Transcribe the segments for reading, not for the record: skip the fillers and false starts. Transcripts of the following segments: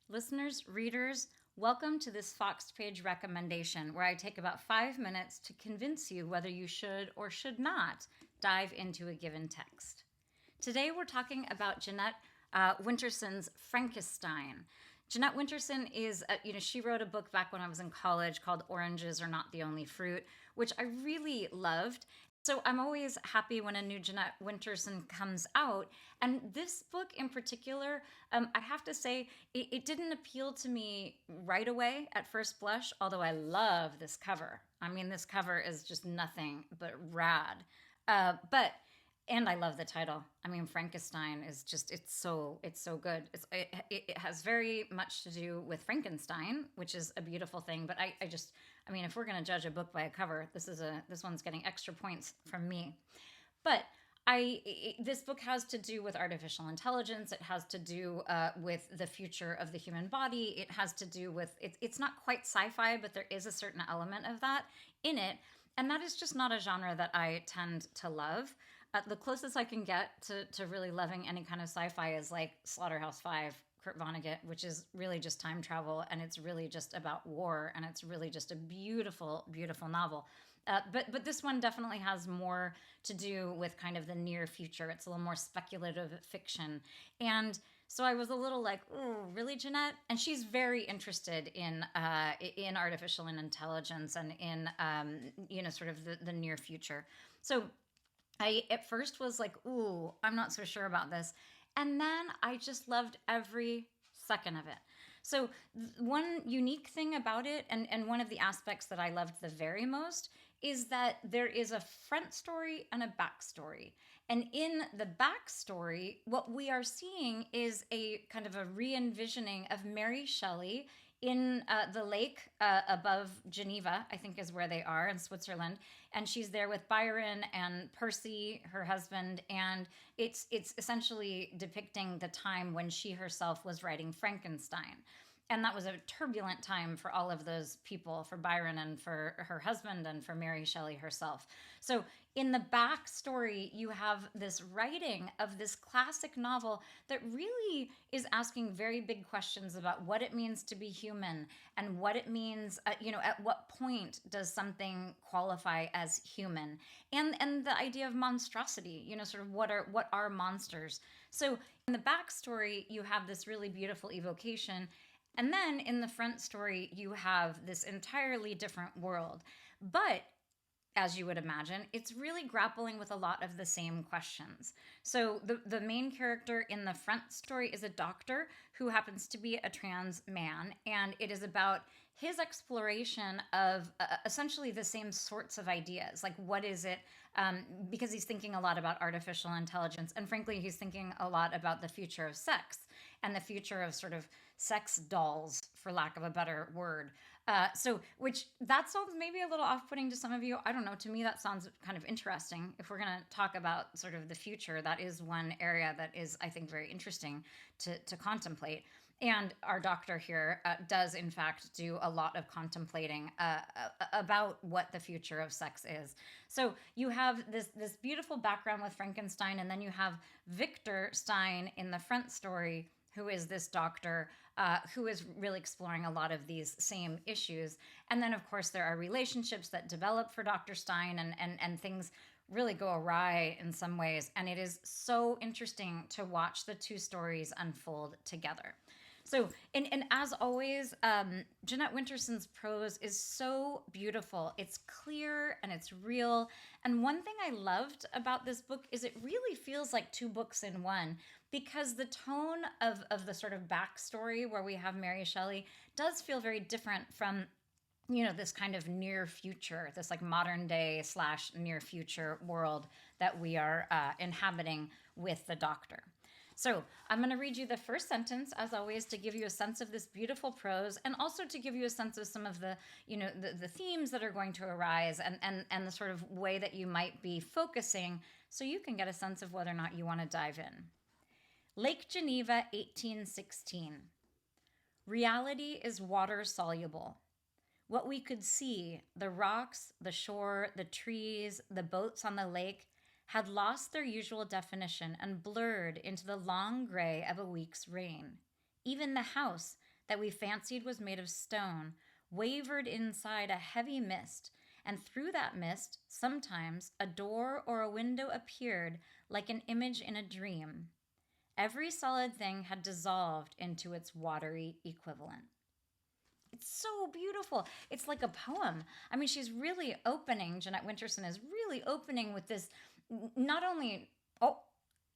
Listeners, readers, welcome to this Fox page recommendation where I take about 5 minutes to convince you whether you should or should not dive into a given text. Today we're talking about Jeanette Winterson's Frankissstein. Jeanette Winterson is, she wrote a book back when I was in college called Oranges Are Not the Only Fruit, which I really loved. So I'm always happy when a new Jeanette Winterson comes out. And this book in particular, I have to say, it didn't appeal to me right away at first blush, although I love this cover. I mean, this cover is just nothing but rad. And I love the title. I mean, Frankissstein is just, it's so good. It has very much to do with Frankenstein, which is a beautiful thing. But I mean, if we're going to judge a book by a cover, this one's getting extra points from me. But this book has to do with artificial intelligence. It has to do with the future of the human body. It has to do with, it's not quite sci-fi, but there is a certain element of that in it. And that is just not a genre that I tend to love. The closest I can get to really loving any kind of sci-fi is like Slaughterhouse-Five, Kurt Vonnegut, which is really just time travel, and it's really just about war, and it's really just a beautiful, beautiful novel. But this one definitely has more to do with kind of the near future. It's a little more speculative fiction. And so I was a little like, oh, really, Jeanette? And she's very interested in artificial intelligence and in, sort of the near future. So I at first was like, ooh, I'm not so sure about this. And then I just loved every second of it. So one unique thing about it, and one of the aspects that I loved the very most, is that there is a front story and a backstory. And in the backstory, what we are seeing is a kind of a re-envisioning of Mary Shelley in the lake above Geneva, I think is where they are in Switzerland. And she's there with Byron and Percy, her husband. And it's essentially depicting the time when she herself was writing Frankenstein. And that was a turbulent time for all of those people, for Byron and for her husband and for Mary Shelley herself. So in the backstory, you have this writing of this classic novel that really is asking very big questions about what it means to be human and what it means, at what point does something qualify as human, and the idea of monstrosity, sort of what are monsters. So in the backstory, you have this really beautiful evocation. And then in the front story, you have this entirely different world. But as you would imagine, it's really grappling with a lot of the same questions. So the main character in the front story is a doctor who happens to be a trans man, and it is about his exploration of essentially the same sorts of ideas. Like, what is it? Because he's thinking a lot about artificial intelligence, and frankly, he's thinking a lot about the future of sex and the future of sort of sex dolls, for lack of a better word. Which that sounds maybe a little off-putting to some of you. I don't know. To me, that sounds kind of interesting. If we're going to talk about sort of the future, that is one area that is, I think, very interesting to contemplate. And our doctor here does, in fact, do a lot of contemplating about what the future of sex is. So you have this beautiful background with Frankenstein, and then you have Victor Stein in the front story, who is this doctor who is really exploring a lot of these same issues. And then, of course, there are relationships that develop for Dr. Stein, and things really go awry in some ways. And it is so interesting to watch the two stories unfold together. So, and as always, Jeanette Winterson's prose is so beautiful. It's clear and it's real. And one thing I loved about this book is it really feels like two books in one, because the tone of the sort of backstory where we have Mary Shelley does feel very different from this kind of near future, this like modern day / near future world that we are inhabiting with the doctor. So I'm going to read you the first sentence, as always, to give you a sense of this beautiful prose, and also to give you a sense of some of the, the themes that are going to arise, and the sort of way that you might be focusing, so you can get a sense of whether or not you want to dive in. Lake Geneva, 1816. Reality is water soluble. What we could see, the rocks, the shore, the trees, the boats on the lake, had lost their usual definition and blurred into the long gray of a week's rain. Even the house, that we fancied was made of stone wavered inside a heavy mist, and through that mist, sometimes a door or a window appeared like an image in a dream. Every solid thing had dissolved into its watery equivalent. It's so beautiful. It's like a poem. I mean, she's really opening, Jeanette Winterson is really opening with this, not only,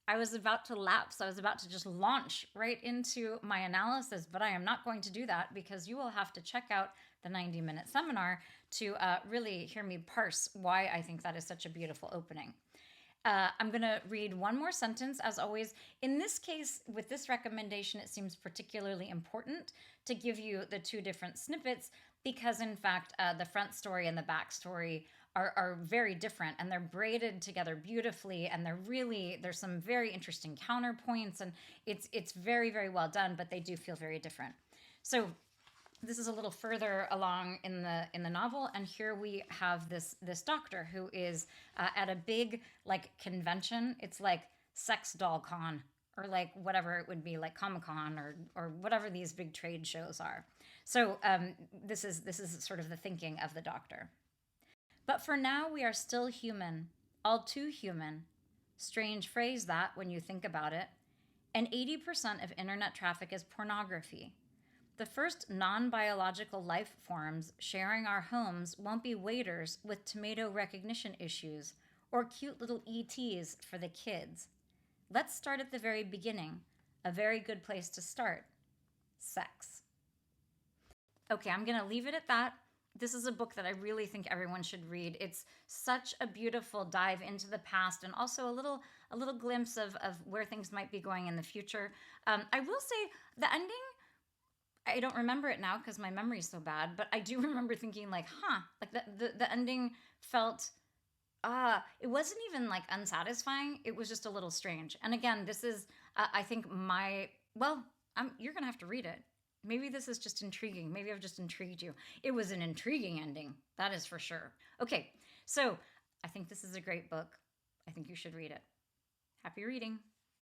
I was about to lapse. I was about to just launch right into my analysis, but I am not going to do that because you will have to check out the 90-minute seminar to really hear me parse why I think that is such a beautiful opening. I'm going to read one more sentence, as always. In this case, with this recommendation, it seems particularly important to give you the two different snippets because, in fact, the front story and the back story are very different, and they're braided together beautifully, and there's some very interesting counterpoints, and it's very, very well done, but they do feel very different. So this is a little further along in the novel, and here we have this doctor who is at a big like convention. It's like Sex Doll Con, or like whatever it would be, like Comic-Con or whatever these big trade shows are. So this is sort of the thinking of the doctor. But for now, we are still human, all too human. Strange phrase that when you think about it. And 80% of internet traffic is pornography. The first non-biological life forms sharing our homes won't be waiters with tomato recognition issues or cute little ETs for the kids. Let's start at the very beginning. A very good place to start. Sex. Okay, I'm going to leave it at that. This is a book that I really think everyone should read. It's such a beautiful dive into the past and also a little glimpse of where things might be going in the future. I will say the ending, I don't remember it now because my memory is so bad, but I do remember thinking like, like the ending felt, it wasn't even like unsatisfying. It was just a little strange. And again, this is, I think you're going to have to read it. Maybe this is just intriguing. Maybe I've just intrigued you. It was an intriguing ending. That is for sure. Okay, so I think this is a great book. I think you should read it. Happy reading.